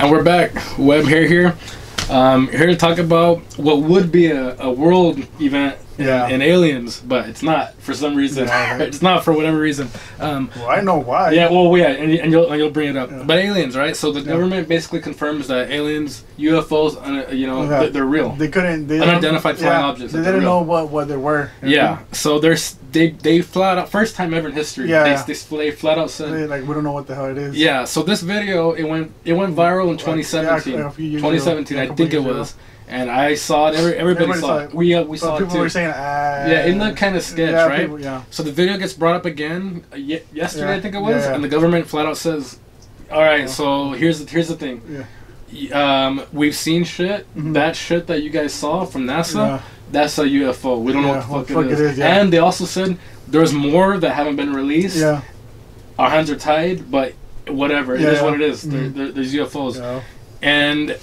And we're back. Webb here. Here to talk about what would be a world event in Aliens, but it's not for some reason. It's not for whatever reason. Well, I know why. Yeah, well, yeah, and you'll bring it up. Yeah. But aliens, right? So the government basically confirms that aliens, UFOs, they're real. They couldn't. Unidentified flying objects. They didn't know what they were. Yeah. So they flat out, first time ever in history. Yeah. They flat out said we don't know what the hell it is. Yeah. So this video it went viral in 2017. Yeah, a few years 2017, ago. I think it was. And I saw it. Everybody saw it. We saw it too. People were saying, yeah, isn't that kind of sketch, right? People, So the video gets brought up again yesterday, I think it was, and the government flat out says, "All right, so here's the thing. We've seen shit. That shit that you guys saw from NASA, that's a UFO. We don't know what the fuck it is. And they also said there's more that haven't been released. Yeah, our hands are tied, but whatever. It is what it is. There's UFOs, and."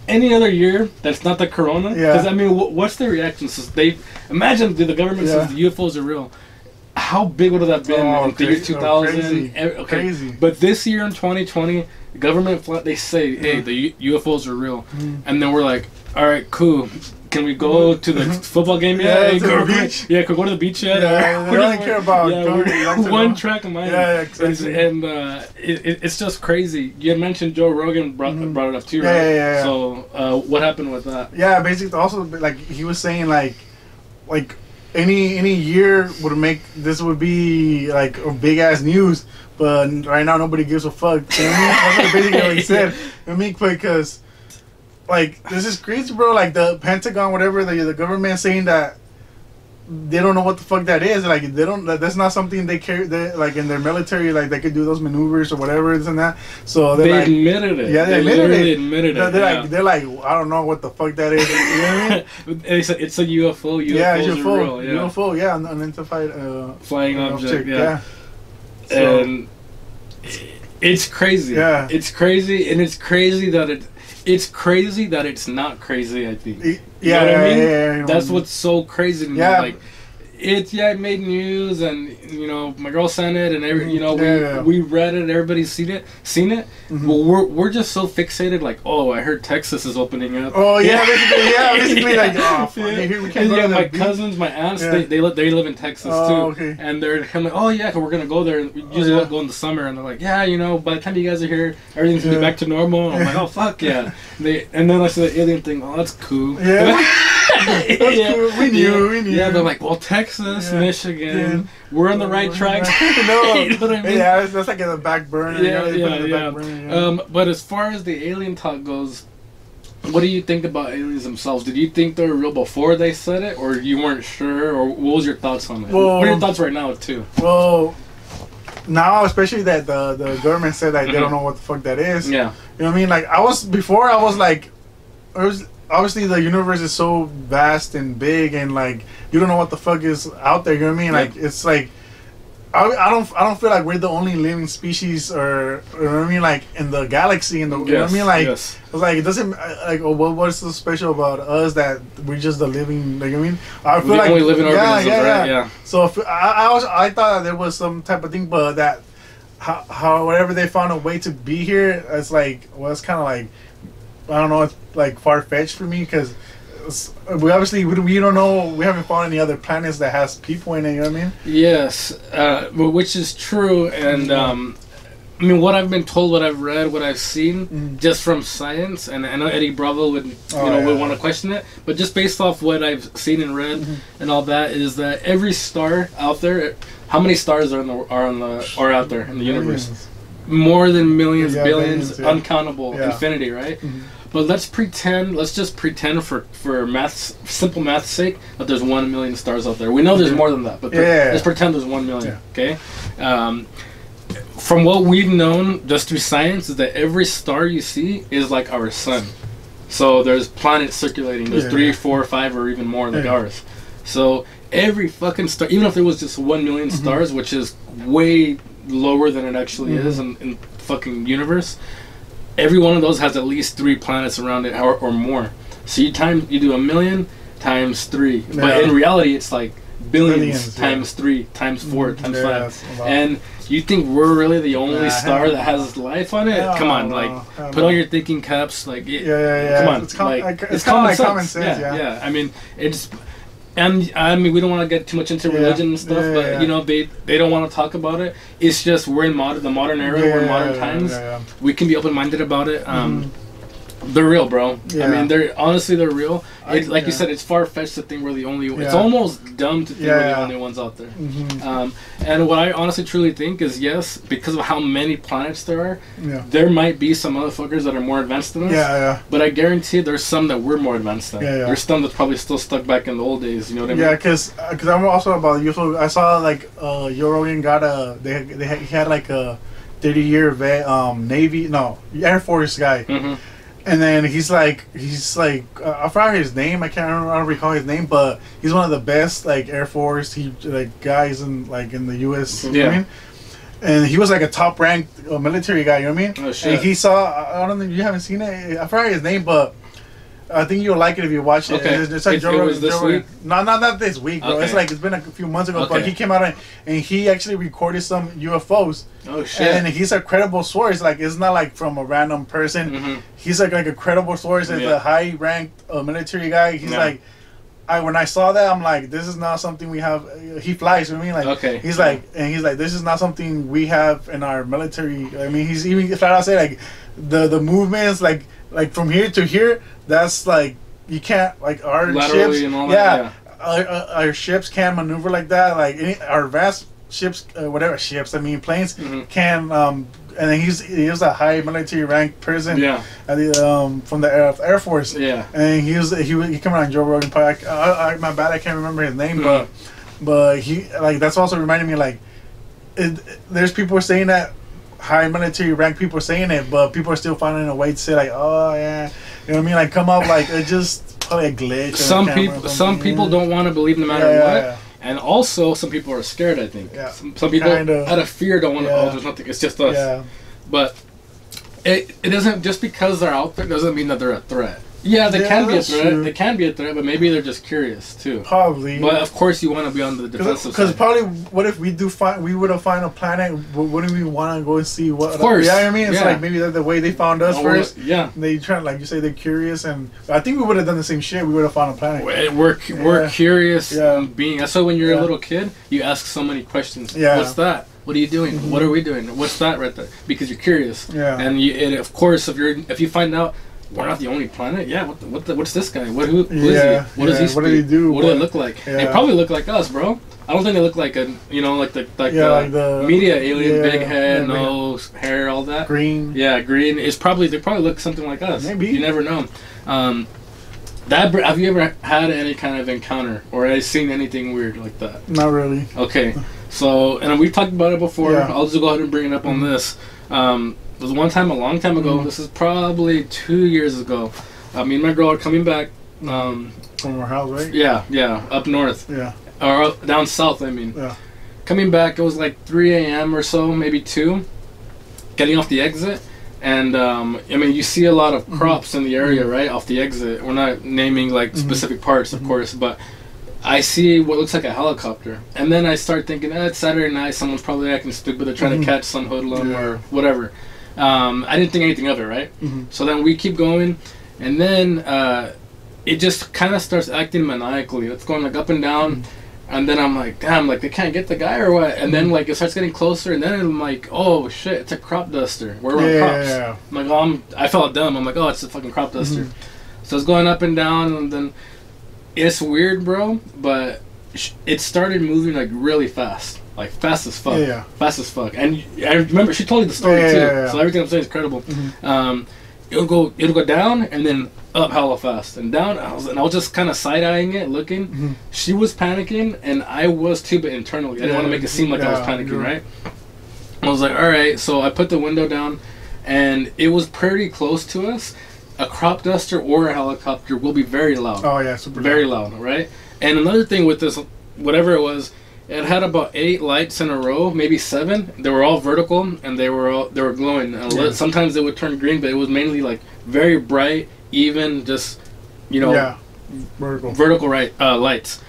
Any other year that's not the corona, because I mean, what's the reaction? So they imagine the government says the UFOs are real. How big would that have been in the year 2000? Crazy. But this year in 2020, the government they say, "Hey, the UFOs are real," and then we're like, "All right, cool. Can we go to the football game yet? To the beach? Yeah, could we go to the beach yet? We don't care about one track of mine. Yeah, exactly. And it's just crazy. You had mentioned Joe Rogan brought it up too, right? Yeah. So what happened with that? Yeah, basically, also like he was saying, like any year would be like a big ass news, but right now nobody gives a fuck. You know what I mean? That's basically what he said. I mean, because. Like, this is crazy, bro. Like, the Pentagon, whatever, the government saying that they don't know what the fuck that is. Like, they don't. That's not something they carry. Like in their military, like they could do those maneuvers or whatever, this and that. So they admitted it. Yeah, they admitted it. They're like, I don't know what the fuck that is. You know what I mean? It's a UFO. UFO. Yeah, unidentified flying object. Yeah. So, and it's crazy. Yeah, it's crazy, and it's crazy that it. It's crazy that it's not crazy, I think. You know what I mean? Yeah. That's what's so crazy to me. Yeah. Like, it made news, and my girl sent it, and we read it. Everybody's seen it. But we're just so fixated. Like, oh, I heard Texas is opening up. Oh yeah, basically like, oh, we can't go to my cousins, my aunts, they live in Texas too. Okay. And they're kind of like, oh yeah, we're gonna go there. And we usually go in the summer, and they're like, yeah, by the time you guys are here, everything's gonna be back to normal. And I'm like, oh fuck yeah. And then I said the alien thing. Oh, that's cool. Yeah. That's cool. We knew. Yeah, they're like, well, Texas, Michigan, we're on the right track. No. You know what I mean? Yeah, that's like in the back burner. Yeah. But as far as the alien talk goes, what do you think about aliens themselves? Did you think they were real before they said it, or you weren't sure, or what was your thoughts on it? Well, what are your thoughts right now, too? Well, now, especially that the government said that they don't know what the fuck that is. Yeah. You know what I mean? Like, I was like, obviously the universe is so vast and big, and like you don't know what the fuck is out there. You know what I mean? Like it's like I don't feel like we're the only living species, or you know what I mean? Like in the galaxy, you know what I mean? Like it's like it doesn't like what's so special about us that we're just the living? Like, I mean, I feel like only living organisms, right? Yeah. So I thought that there was some type of thing, but that how whatever they found a way to be here, it's like it's kind of like. I don't know, it's like far-fetched for me, because we obviously we don't know, we haven't found any other planets that has people in it, you know what I mean? Yes, which is true, and I mean, what I've been told, what I've read, what I've seen, just from science, and I know Eddie Bravo would would want to question it, but just based off what I've seen and read and all that, is that every star out there, how many stars are out there in the universe? More than millions, billions, uncountable, infinity, right? But let's just pretend for simple math's sake, that there's 1 million stars out there. We know there's more than that, but let's pretend there's 1 million, okay? From what we've known, just through science, is that every star you see is like our sun. So there's planets circulating. There's 3, 4, 5, or even more like ours. So every fucking star, even if there was just 1 million stars, which is way lower than it actually is in fucking universe, every one of those has at least 3 planets around it or more. So you do 1 million times 3, but in reality it's like billions times 3, times 4, times 5. And you think we're really the only star that has life on it? Come on, put on your thinking caps. Like, come on, it's common sense. Yeah. I mean, it's. And I mean, we don't want to get too much into religion and stuff, but you know, they don't want to talk about it. It's just we're in the modern era, we're in modern times. We can be open-minded about it. They're real, bro. I mean, they're real. Like you said, it's far-fetched to think we're the only. It's almost dumb to think we're the only ones out there. And what I honestly truly think is, yes, because of how many planets there are, there might be some motherfuckers that are more advanced than us. But I guarantee there's some that we're more advanced than. There's some that's probably still stuck back in the old days. You know what I mean? Yeah, because I'm also about UFO. I saw like Joe Rogan got he had like a 30-year vet, Air Force guy. And then he's like I forgot his name. I don't recall his name, but he's one of the best like Air Force guys in the U.S. You know what I mean? And he was like a top ranked military guy. You know what I mean? Oh shit! And he saw. I don't think you haven't seen it. I forgot his name, but I think you'll like it if you watch it. Okay. It's like Joe Rogan. This week? No, not this week, bro. Okay. It's been a few months ago, but he came out and he actually recorded some UFOs. Oh shit! And he's a credible source. Like, it's not like from a random person. He's like a credible source. As a high-ranked military guy. He's like, when I saw that, I'm like, this is not something we have. He flies. You know what I mean? Like, he's like, this is not something we have in our military. I mean, he's even flat out say like, the movements like from here to here. That's like, you can't, like, our laterally ships. And all that, our ships can't maneuver like that. Like our vast ships, planes can. And then he was a high military ranked person. At the from the Air Force. And he came on Joe Rogan podcast. My bad, I can't remember his name, but he that's also reminding me there's people saying that. High military rank people saying it, but people are still finding a way to say like, oh yeah, you know what I mean? Like, come up, like, it's just probably a glitch. Some people don't want to believe no matter what, and also some people are scared. I think some people out of fear don't want to. Oh, there's nothing. It's just us. But it doesn't, just because they're out there doesn't mean that they're a threat. Yeah, they can be a threat. True. They can be a threat, but maybe they're just curious too. Probably. But of course, you want to be on the defensive side. Because probably, what if we would have found a planet? Wouldn't we want to go and see what? Of course. Yeah, you know what I mean, it's like maybe that's the way they found us first. Yeah. They try, like you say, they're curious, and I think we would have done the same shit. We would have found a planet. We're curious being. That's why when you're a little kid, you ask so many questions. Yeah. What's that? What are you doing? What are we doing? What's that right there? Because you're curious. Yeah. And of course, if you find out. We're not the only planet. Yeah, what's this guy? Who is he? What does he speak? What do he do? What do they look like? They probably look like us, bro. I don't think they look like the media alien, big head, nose, hair, all that. Green. Yeah, green. They probably look something like us. Maybe. You never know. Have you ever had any kind of encounter or seen anything weird like that? Not really. Okay, so and we've talked about it before. Yeah. I'll just go ahead and bring it up on this. There was one time a long time ago. This is probably 2 years ago. Me and my girl are coming back. From our house, right? Yeah, up north. Yeah. Or down south, I mean. Yeah. Coming back, it was like 3 a.m. or so, maybe 2. Getting off the exit. And, you see a lot of crops in the area, right? Off the exit. We're not naming, specific parts, of course, but I see what looks like a helicopter. And then I start thinking, it's Saturday night, someone's probably acting stupid. They're trying to catch some hoodlum or whatever. I didn't think anything of it, right? So then we keep going, and then it just kind of starts acting maniacally. It's going up and down, and then I'm like, damn, they can't get the guy or what? And then it starts getting closer, and then I'm like, oh shit, it's a crop duster. We're on crops. Yeah. I'm like, I felt dumb. I'm like, oh, it's a fucking crop duster. So it's going up and down, and then it's weird, bro, but it started moving really fast. Fast as fuck. Fast as fuck. And I remember she told me the story too. So everything I'm saying is credible. It'll go down and then up hella fast and down. I was just kind of side eyeing it, looking. She was panicking and I was too, but internally I didn't want to make it seem like I was panicking, right? I was like, all right. So I put the window down, and it was pretty close to us. A crop duster or a helicopter will be very loud. Oh yeah, super very loud, right? And another thing with this, whatever it was. It had about 8 lights in a row, maybe 7. They were all vertical, and they were glowing. Sometimes they would turn green, but it was mainly very bright, even just, vertical lights.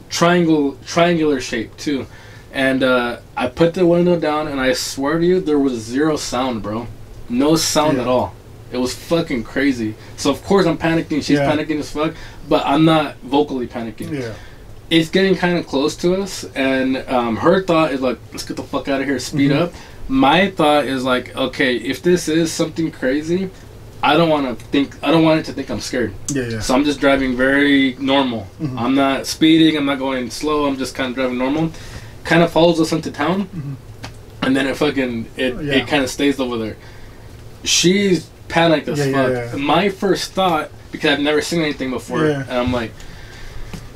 triangular shape too. And I put the window down, and I swear to you, there was zero sound, bro. No sound at all. It was fucking crazy. So of course I'm panicking. She's panicking as fuck, but I'm not vocally panicking. Yeah. It's getting kind of close to us, and her thought is like, let's get the fuck out of here, speed up. My thought is like, okay, if this is something crazy, I don't want it to think I'm scared. Yeah. So I'm just driving very normal. I'm not speeding. I'm not going slow. I'm just kind of driving normal. Kind of follows us into town, and then it kind of stays over there. She's panicked as fuck. Yeah. My first thought, because I've never seen anything before, and I'm like,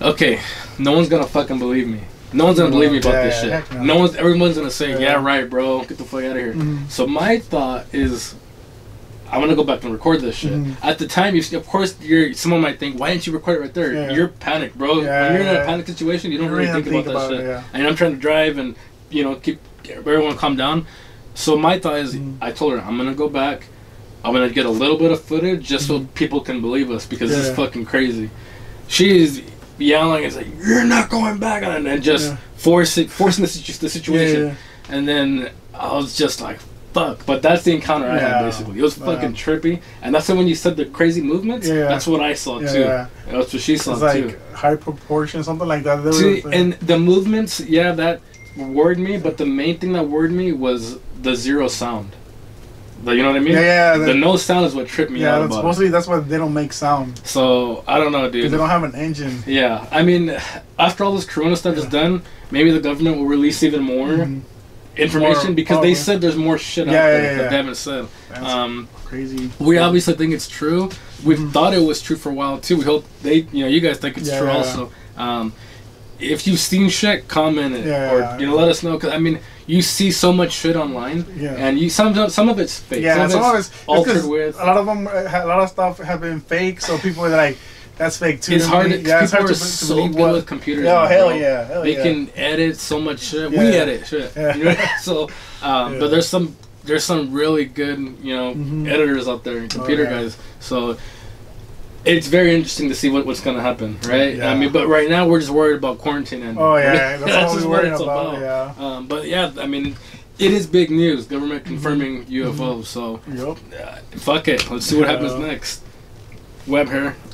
okay, no one's gonna fucking believe me. No one's gonna believe me about this shit. No. Everyone's gonna say, yeah, right, bro, get the fuck out of here. So my thought is, I'm gonna go back and record this shit. At the time, of course, someone might think, why didn't you record it right there? Yeah. You're panicked, bro. When you're in a panic situation, you don't really think about that shit. And I'm trying to drive and keep everyone calm down. So my thought is, I told her, I'm gonna go back. I'm gonna get a little bit of footage just so people can believe us, because this is fucking crazy. She's yelling, it's like, you're not going back, and just forcing the situation. And then I was just like, fuck. But that's the encounter I had, basically. It was fucking trippy, and that's when you said the crazy movements. That's what I saw too. That's what she saw too. It's like high proportion, something like that. And the movements, that worried me. But the main thing that worried me was the zero sound. You know what I mean? The no sound is what tripped me out about supposedly that's why they don't make sound. So I don't know, dude. Because they don't have an engine. Yeah, I mean, after all this Corona stuff is done, maybe the government will release even more information, because they said there's more shit out there that they haven't said. Crazy. We obviously think it's true. We've thought it was true for a while too. We hope you guys think it's true also. If you've seen shit, comment it or let us know, because I mean, you see so much shit online, and some of it's fake. Some of it's altered with. A lot of stuff have been fake, so people are like, that's fake too. It's hard. It's hard to so believe good with computers. Oh, hell yeah. They can edit so much shit. We edit shit. So, but there's some really good editors out there and computer guys. So it's very interesting to see what's gonna happen, right? I mean, but right now we're just worried about quarantine ending. That's what we're worried about. But I mean, it is big news. Government confirming UFOs. So fuck it. Let's see what happens next. Web here.